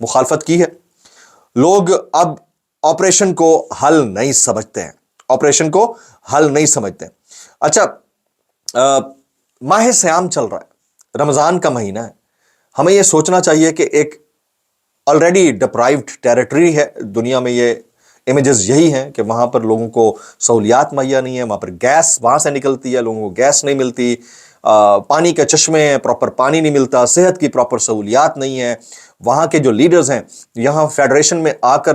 مخالفت کی ہے. لوگ اب آپریشن کو حل نہیں سمجھتے ہیں، آپریشن کو حل نہیں سمجھتے ہیں. اچھا، ماہ صیام چل رہا ہے، رمضان کا مہینہ ہے. ہمیں یہ سوچنا چاہیے کہ ایک آلریڈی ڈپرائیوڈ ٹیریٹری ہے دنیا میں، یہ امیجز یہی ہیں کہ وہاں پر لوگوں کو سہولیات مہیا نہیں ہے، وہاں پر گیس وہاں سے نکلتی ہے، لوگوں کو گیس نہیں ملتی، پانی کے چشمے ہیں، پراپر پانی نہیں ملتا، صحت کی پراپر سہولیات نہیں ہے. وہاں کے جو لیڈرز ہیں یہاں فیڈریشن میں آ کر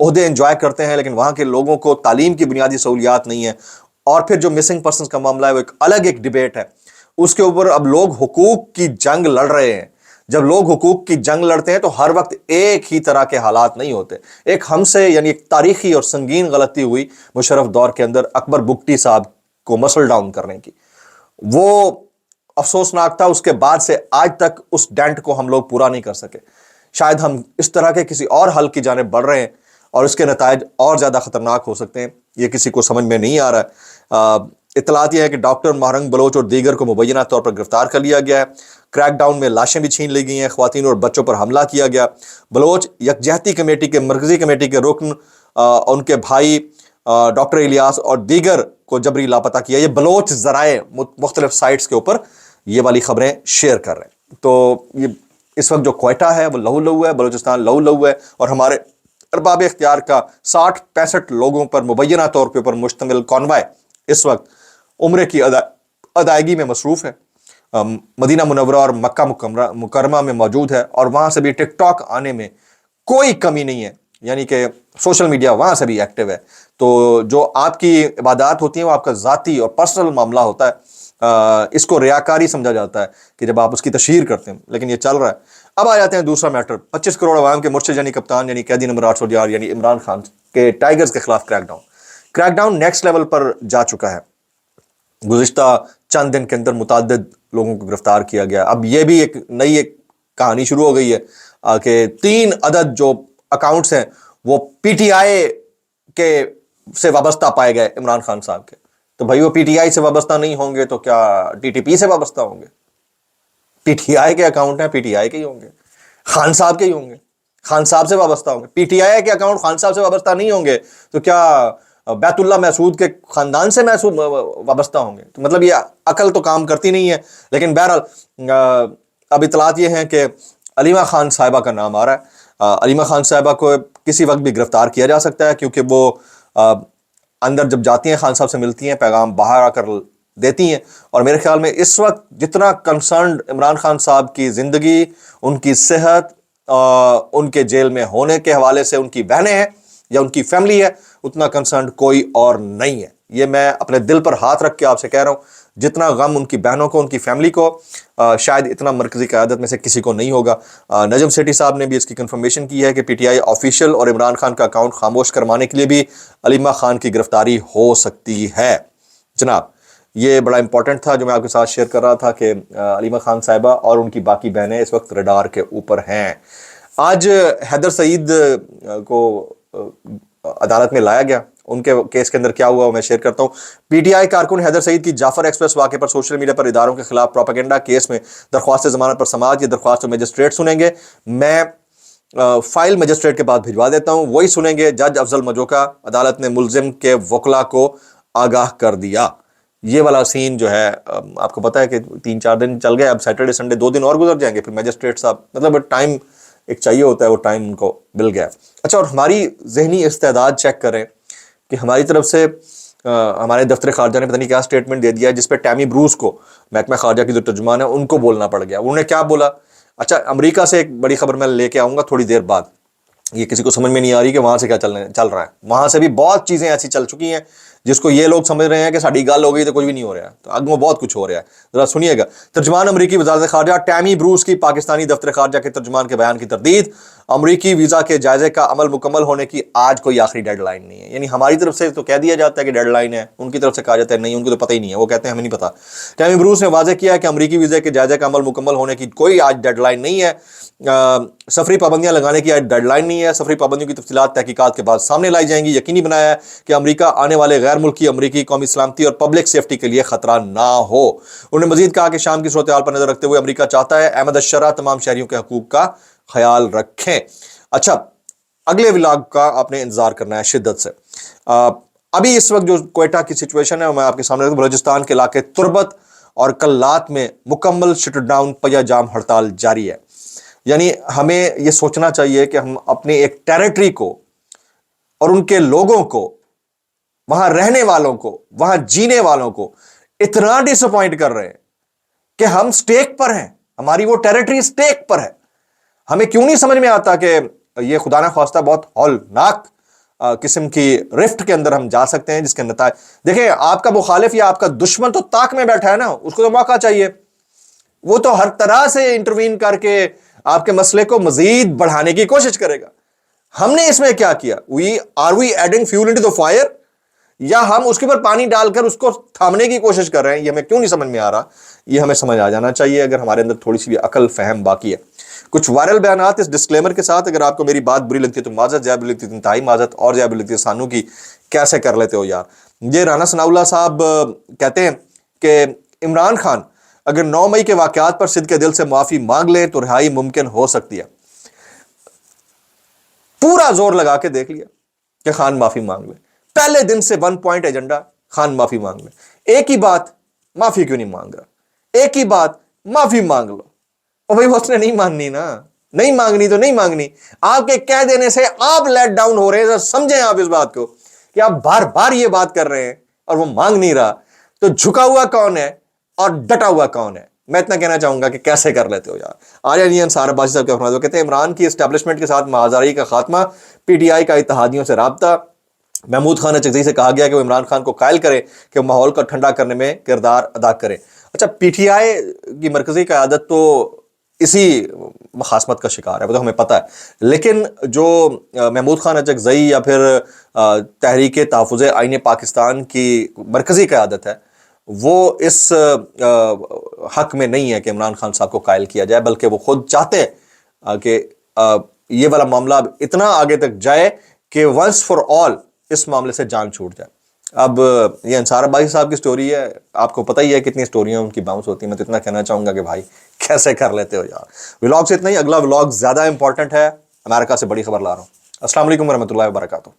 عہدے انجوائے کرتے ہیں، لیکن وہاں کے لوگوں کو تعلیم کی بنیادی سہولیات نہیں ہے. اور پھر جو مسنگ پرسنز کا معاملہ ہے وہ ایک ڈیبیٹ ہے، اس کے اوپر اب لوگ حقوق کی جنگ لڑ رہے ہیں. جب لوگ حقوق کی جنگ لڑتے ہیں تو ہر وقت ایک ہی طرح کے حالات نہیں ہوتے. ایک ہم سے یعنی ایک تاریخی اور سنگین غلطی ہوئی مشرف دور کے اندر اکبر بگٹی صاحب کو مسل ڈاؤن کرنے کی، وہ افسوسناک تھا. اس کے بعد سے آج تک اس ڈینٹ کو ہم لوگ پورا نہیں کر سکے. شاید ہم اس طرح کے کسی اور حل کی جانب بڑھ رہے ہیں اور اس کے نتائج اور زیادہ خطرناک ہو سکتے ہیں، یہ کسی کو سمجھ میں نہیں آ رہا ہے. اطلاعات یہ ہے کہ ڈاکٹر مہرنگ بلوچ اور دیگر کو مبینہ طور پر گرفتار کر لیا گیا ہے. کریک ڈاؤن میں لاشیں بھی چھین لی گئی ہیں، خواتین اور بچوں پر حملہ کیا گیا. بلوچ یکجہتی کمیٹی کے مرکزی کمیٹی کے رکن، ان کے بھائی ڈاکٹر الیاس اور دیگر کو جبری لاپتہ کیا. یہ بلوچ ذرائع مختلف سائٹس کے اوپر یہ والی خبریں شیئر کر رہے ہیں. تو یہ اس وقت جو کوئٹہ ہے وہ لہو لہو ہے، بلوچستان لہو لہو ہے، اور ہمارے ارباب اختیار کا 60-65 لوگوں پر مبینہ طور پر مشتمل کانوائے اس وقت عمرے کی ادائیگی میں مصروف ہے. مدینہ منورہ اور مکہ مکرمہ میں موجود ہے، اور وہاں سے بھی ٹک ٹاک آنے میں کوئی کمی نہیں ہے، یعنی کہ سوشل میڈیا وہاں سے بھی ایکٹیو ہے. تو جو آپ کی عبادات ہوتی ہیں وہ آپ کا ذاتی اور پرسنل معاملہ ہوتا ہے. اس کو ریاکاری سمجھا جاتا ہے کہ جب آپ اس کی تشہیر کرتے ہیں، لیکن یہ چل رہا ہے. اب آ جاتے ہیں دوسرا میٹر، 25 کروڑ عوام کے مرشد یعنی کپتان یعنی قیدی نمبر 811 یعنی عمران خان کے ٹائیگرز کے خلاف کریک ڈاؤن نیکسٹ لیول پر جا چکا ہے. گزشتہ چند دن کے اندر متعدد لوگوں کو گرفتار کیا گیا. اب یہ بھی ایک نئی کہانی شروع ہو گئی ہے کہ 3 عدد جو اکاؤنٹس ہیں وہ پی ٹی آئی کے سے وابستہ پائے گئے عمران خان صاحب کے. تو بھائی وہ پی ٹی آئی سے وابستہ نہیں ہوں گے تو کیا ٹی ٹی پی سے وابستہ ہوں گے؟ پی ٹی آئی کے اکاؤنٹ ہیں، پی ٹی آئی کے ہی ہوں گے، خان صاحب کے ہی ہوں گے، خان صاحب سے وابستہ ہوں گے. پی ٹی آئی کے اکاؤنٹ خان صاحب سے وابستہ نہیں ہوں گے تو کیا بیت اللہ محسود کے خاندان سے وابستہ ہوں گے؟ تو مطلب یہ عقل تو کام کرتی نہیں ہے. لیکن بہرحال اب اطلاعات یہ ہیں کہ علیمہ خان صاحبہ کا نام آ رہا ہے. علیمہ خان صاحبہ کو کسی وقت بھی گرفتار کیا جا سکتا ہے، کیونکہ وہ اندر جب جاتی ہیں خان صاحب سے ملتی ہیں، پیغام باہر آ کر دیتی ہیں. اور میرے خیال میں اس وقت جتنا کنسرنڈ عمران خان صاحب کی زندگی، ان کی صحت، ان کے جیل میں ہونے کے حوالے سے ان کی بہنیں ہیں یا ان کی فیملی ہے، اتنا کنسرنڈ کوئی اور نہیں ہے. یہ میں اپنے دل پر ہاتھ رکھ کے آپ سے کہہ رہا ہوں، جتنا غم ان کی بہنوں کو، ان کی فیملی کو، شاید اتنا مرکزی قیادت میں سے کسی کو نہیں ہوگا. نجم سیٹھی صاحب نے بھی اس کی کنفرمیشن کی ہے کہ پی ٹی آئی آفیشیل اور عمران خان کا اکاؤنٹ خاموش کروانے کے لیے بھی علیمہ خان کی گرفتاری ہو سکتی ہے. جناب یہ بڑا امپورٹنٹ تھا جو میں آپ کے ساتھ شیئر کر رہا تھا کہ علیمہ خان صاحبہ اور ان کی باقی بہنیں اس وقت ریڈار کے اوپر ہیں. آج حیدر سعید کو عدالت میں لایا گیا. ان کے کیس کے اندر کیا ہوا وہ میں شیئر کرتا ہوں. پی ٹی آئی کارکن حیدر سعید کی جعفر ایکسپریس واقعے پر سوشل میڈیا پر اداروں کے خلاف پروپیگنڈا کیس میں درخواست ضمانت پر سماعت. یہ درخواست مجسٹریٹ سنیں گے، میں فائل مجسٹریٹ کے پاس بھجوا دیتا ہوں، وہی سنیں گے. جج افضل مجوکا، عدالت نے ملزم کے وکلا کو آگاہ کر دیا. یہ والا سین جو ہے آپ کو پتہ ہے کہ 3-4 دن چل گئے، اب سیٹرڈے سنڈے 2 دن اور گزر جائیں گے، پھر مجسٹریٹ صاحب مطلب ٹائم ایک چاہیے ہوتا ہے، وہ ٹائم ان کو مل گیا. اچھا، اور ہماری ذہنی استعداد چیک کریں کہ ہماری طرف سے ہمارے دفتر خارجہ نے پتہ نہیں کیا سٹیٹمنٹ دے دیا ہے، جس پہ ٹیمی بروس کو، محکمہ خارجہ کی جو ترجمان ہے، ان کو بولنا پڑ گیا. انہوں نے کیا بولا؟ اچھا، امریکہ سے ایک بڑی خبر میں لے کے آؤں گا تھوڑی دیر بعد. یہ کسی کو سمجھ میں نہیں آ رہی کہ وہاں سے کیا چل رہا ہے. وہاں سے بھی بہت چیزیں ایسی چل چکی ہیں جس کو یہ لوگ سمجھ رہے ہیں کہ ساڑی گال ہو گئی تو کچھ بھی نہیں ہو رہا ہے، تو آگے بہت کچھ ہو رہا ہے. ذرا سنیے گا. ترجمان امریکی وزارت خارجہ ٹیمی بروس کی پاکستانی دفتر خارجہ کے ترجمان کے بیان کی تردید. امریکی ویزا کے جائزے کا عمل مکمل ہونے کی آج کوئی آخری ڈیڈ لائن نہیں ہے. یعنی ہماری طرف سے تو کہہ دیا جاتا ہے کہ ڈیڈ لائن ہے، ان کی طرف سے کہا جاتا ہے نہیں، ان کو تو پتہ ہی نہیں ہے، وہ کہتے ہیں ہمیں نہیں پتہ. ٹیمی بروس نے واضح کیا ہے کہ امریکی ویزے کے جائزے کا عمل مکمل ہونے کی کوئی آج ڈیڈ لائن نہیں ہے. سفری پابندیاں لگانے کی آج ڈیڈ لائن نہیں ہے. سفری پابندیوں کی تفصیلات تحقیقات کے بعد سامنے لائی جائیں گی. یقینی بنایا ہے کہ امریکہ آنے والے غیر ملکی امریکی قومی سلامتی اور پبلک سیفٹی کے لیے خطرہ نہ ہو. انہوں نے مزید کہا کہ شام کی صورتحال پر نظر رکھتے ہوئے امریکہ چاہتا ہے احمد الشرع تمام شہریوں کے حقوق کا خیال رکھیں. اچھا, اگلے ولاگ کا آپ نے انتظار کرنا ہے شدت سے. ابھی اس وقت جو کوئٹہ کی سچویشن ہے میں آپ کے سامنے رکھوں. بلوچستان کے علاقے تربت اور کلات میں مکمل شٹ ڈاؤن پیا جام ہڑتال جاری ہے. یعنی ہمیں یہ سوچنا چاہیے کہ ہم اپنے ایک ٹیریٹری کو اور ان کے لوگوں کو, وہاں رہنے والوں کو, وہاں جینے والوں کو اتنا ڈس اپوائنٹ کر رہے ہیں کہ ہم سٹیک پر ہیں, ہماری وہ ٹیریٹری سٹیک پر ہے. ہمیں کیوں نہیں سمجھ میں آتا کہ یہ خدا نہ خواستہ بہت ہولناک قسم کی رفٹ کے اندر ہم جا سکتے ہیں, جس کے نتائج دیکھیں. آپ کا مخالف یا آپ کا دشمن تو طاق میں بیٹھا ہے نا, اس کو تو موقع چاہیے, وہ تو ہر طرح سے انٹروین کر کے آپ کے مسئلے کو مزید بڑھانے کی کوشش کرے گا. ہم نے اس میں کیا کیا؟ Are we adding fuel into the fire, یا ہم اس کے اوپر پانی ڈال کر اس کو تھامنے کی کوشش کر رہے ہیں؟ یہ ہمیں کیوں نہیں سمجھ میں آ رہا. یہ ہمیں سمجھ آ جانا چاہیے اگر ہمارے اندر تھوڑی سی بھی عقل فہم باقی ہے. کچھ وائرل بیانات اس ڈسکلیمر کے ساتھ, اگر آپ کو میری بات بری لگتی ہے تو معذرت, زیادہ بری لگتی ہے تو انتہائی معذرت, اور زیادہ بری لگتی ہے سانو کی کیسے کر لیتے ہو یار. یہ رانا ثناء اللہ صاحب کہتے ہیں کہ عمران خان اگر 9 مئی کے واقعات پر صدقے دل سے معافی مانگ لے تو رہائی ممکن ہو سکتی ہے. پورا زور لگا کے دیکھ لیا کہ خان معافی مانگ لے, پہلے دن سے 1 پوائنٹ ایجنڈا, خان معافی مانگ لے. ایک ہی بات, معافی کیوں نہیں مانگ رہا؟ ایک ہی بات, معافی مانگ لو. اور بھائی اس نے نہیں ماننی نا, نہیں مانگنی تو نہیں مانگنی. آپ کے کہہ دینے سے آپ لیٹ ڈاؤن ہو رہے ہیں. سمجھیں آپ اس بات کو کہ آپ بار بار یہ بات کر رہے ہیں اور وہ مانگ نہیں رہا. تو جھکا ہوا کون ہے اور ڈٹا ہوا کون ہے؟ میں اتنا کہنا چاہوں گا کہ کیسے کر لیتے ہو یار. آریہ جی انصار عباسی صاحب کے فرماتے ہیں, کہتے ہیں عمران کی اسٹیبلشمنٹ کے ساتھ معاذاری کا خاتمہ, پی ٹی آئی کا اتحادیوں سے رابطہ. محمود خان چغزئی سے کہا گیا کہ وہ عمران خان کو قائل کرے کہ ماحول کو ٹھنڈا کرنے میں کردار ادا کرے. اچھا, پی ٹی آئی کی مرکزی قیادت تو اسی مخاصمت کا شکار ہے, وہ تو ہمیں پتہ ہے. لیکن جو محمود خان چغزئی یا پھر تحریک تحفظ آئین پاکستان کی مرکزی قیادت ہے, وہ اس حق میں نہیں ہے کہ عمران خان صاحب کو قائل کیا جائے, بلکہ وہ خود چاہتے ہیں کہ یہ والا معاملہ اتنا آگے تک جائے کہ ونس فار آل اس معاملے سے جان چھوٹ جائے. اب یہ انصار عباسی صاحب کی سٹوری ہے, آپ کو پتہ ہی ہے کتنی سٹوریاں ان کی باؤنس ہوتی ہیں. میں تو اتنا کہنا چاہوں گا کہ بھائی کیسے کر لیتے ہو یار. ولاگ سے اتنا ہی, اگلا ولاگ زیادہ امپورٹنٹ ہے, امریکہ سے بڑی خبر لا رہا ہوں. السلام علیکم ورحمۃ اللہ وبرکاتہ.